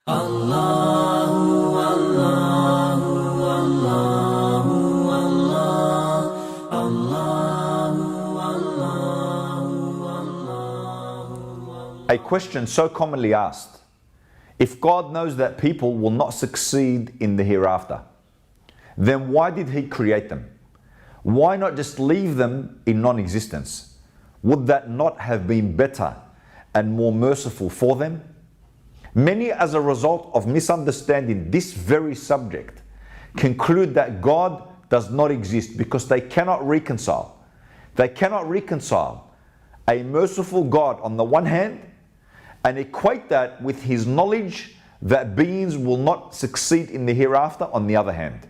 Allahu, Allahu, Allahu, Allah, Allahu, Allahu, Allahu. A question so commonly asked: if God knows that people will not succeed in the hereafter, then why did He create them? Why not just leave them in non-existence? Would that not have been better and more merciful for them? Many, as a result of misunderstanding this very subject, conclude that God does not exist because they cannot reconcile. They cannot reconcile a merciful God on the one hand and equate that with His knowledge that beings will not succeed in the hereafter on the other hand.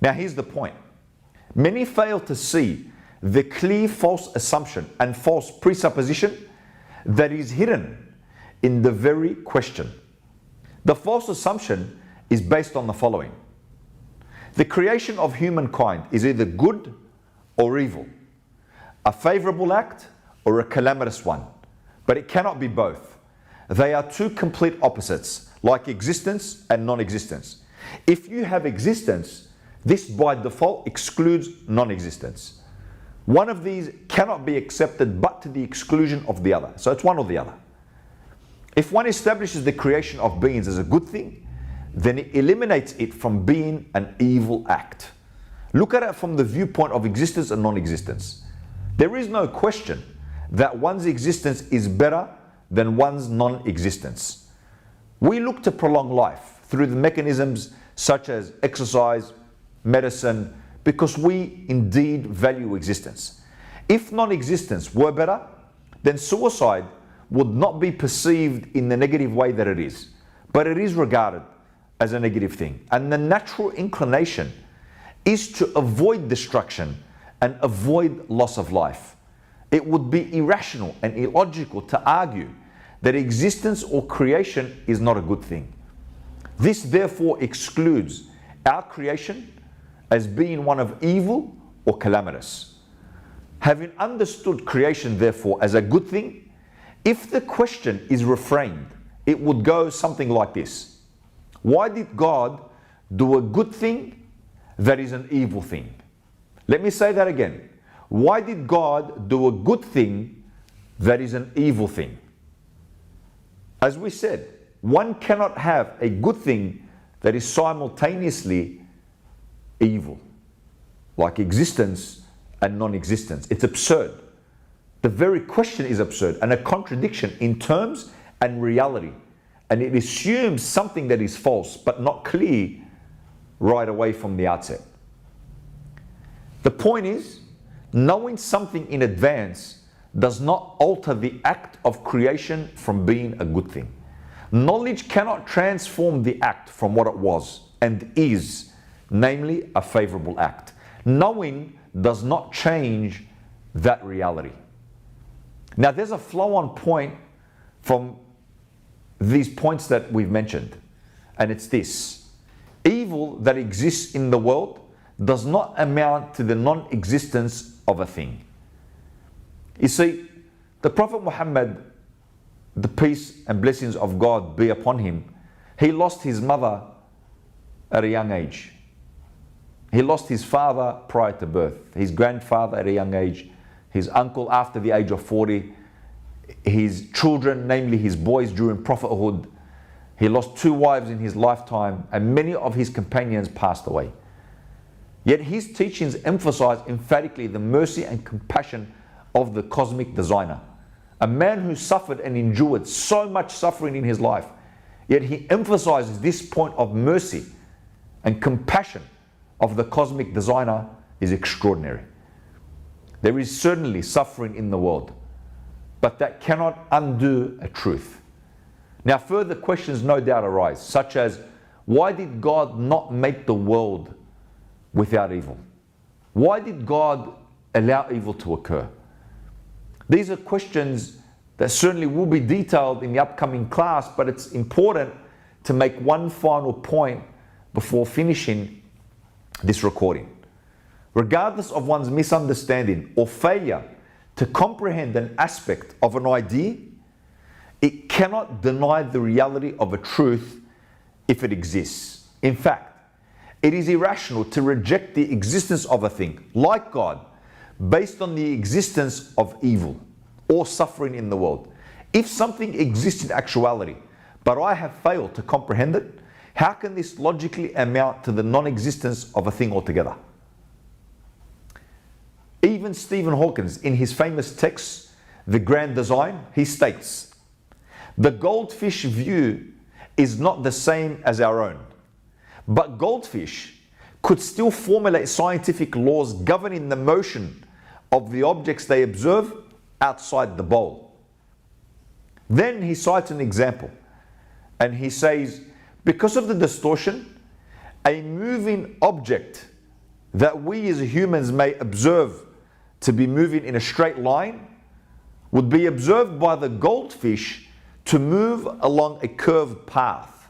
Now here's the point. Many fail to see the clear false assumption and false presupposition that is hidden in the very question. The false assumption is based on the following: the creation of humankind is either good or evil, a favorable act or a calamitous one, but it cannot be both. They are two complete opposites, like existence and non-existence. If you have existence, this by default excludes non-existence. One of these cannot be accepted but to the exclusion of the other. So it's one or the other. If one establishes the creation of beings as a good thing, then it eliminates it from being an evil act. Look at it from the viewpoint of existence and non-existence. There is no question that one's existence is better than one's non-existence. We look to prolong life through the mechanisms such as exercise, medicine, because we indeed value existence. If non-existence were better, then suicide would not be perceived in the negative way that it is, but it is regarded as a negative thing. And the natural inclination is to avoid destruction and avoid loss of life. It would be irrational and illogical to argue that existence or creation is not a good thing. This therefore excludes our creation as being one of evil or calamitous. Having understood creation therefore as a good thing, if the question is reframed, it would go something like this: why did God do a good thing that is an evil thing? Let me say that again. Why did God do a good thing that is an evil thing? As we said, one cannot have a good thing that is simultaneously evil, like existence and non-existence. It's absurd. The very question is absurd and a contradiction in terms and reality. And it assumes something that is false but not clear right away from the outset. The point is, knowing something in advance does not alter the act of creation from being a good thing. Knowledge cannot transform the act from what it was and is, namely a favorable act. Knowing does not change that reality. Now there's a flow-on point from these points that we've mentioned, and it's this: evil that exists in the world does not amount to the non-existence of a thing. You see, the Prophet Muhammad, the peace and blessings of God be upon him, he lost his mother at a young age. He lost his father prior to birth, his grandfather at a young age, his uncle after the age of 40, his children, namely his boys during prophethood. He lost 2 wives in his lifetime, and many of his companions passed away. Yet his teachings emphasize emphatically the mercy and compassion of the cosmic designer. A man who suffered and endured so much suffering in his life, yet he emphasizes this point of mercy and compassion of the cosmic designer is extraordinary. There is certainly suffering in the world, but that cannot undo a truth. Now further questions no doubt arise, such as, why did God not make the world without evil? Why did God allow evil to occur? These are questions that certainly will be detailed in the upcoming class, but it's important to make one final point before finishing this recording. Regardless of one's misunderstanding or failure to comprehend an aspect of an idea, it cannot deny the reality of a truth if it exists. In fact, it is irrational to reject the existence of a thing, like God, based on the existence of evil or suffering in the world. If something exists in actuality, but I have failed to comprehend it, how can this logically amount to the non-existence of a thing altogether? Even Stephen Hawking, in his famous text, The Grand Design, he states, "The goldfish view is not the same as our own, but goldfish could still formulate scientific laws governing the motion of the objects they observe outside the bowl." Then he cites an example, and he says, because of the distortion, a moving object that we as humans may observe to be moving in a straight line would be observed by the goldfish to move along a curved path.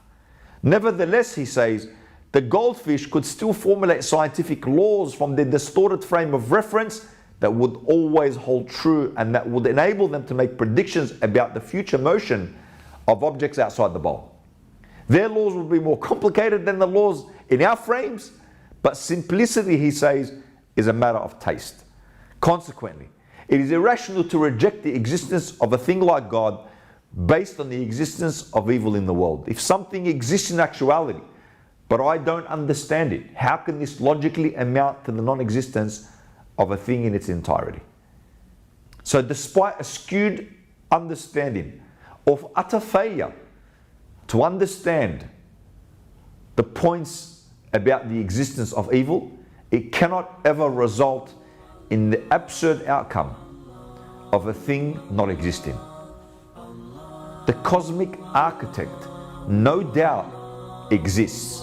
Nevertheless, he says, the goldfish could still formulate scientific laws from their distorted frame of reference that would always hold true and that would enable them to make predictions about the future motion of objects outside the bowl. Their laws would be more complicated than the laws in our frames, but simplicity, he says, is a matter of taste. Consequently, it is irrational to reject the existence of a thing like God based on the existence of evil in the world. If something exists in actuality, but I don't understand it, how can this logically amount to the non-existence of a thing in its entirety? So despite a skewed understanding of utter failure to understand the points about the existence of evil, it cannot ever result in the absurd outcome of a thing not existing. The cosmic architect no doubt exists,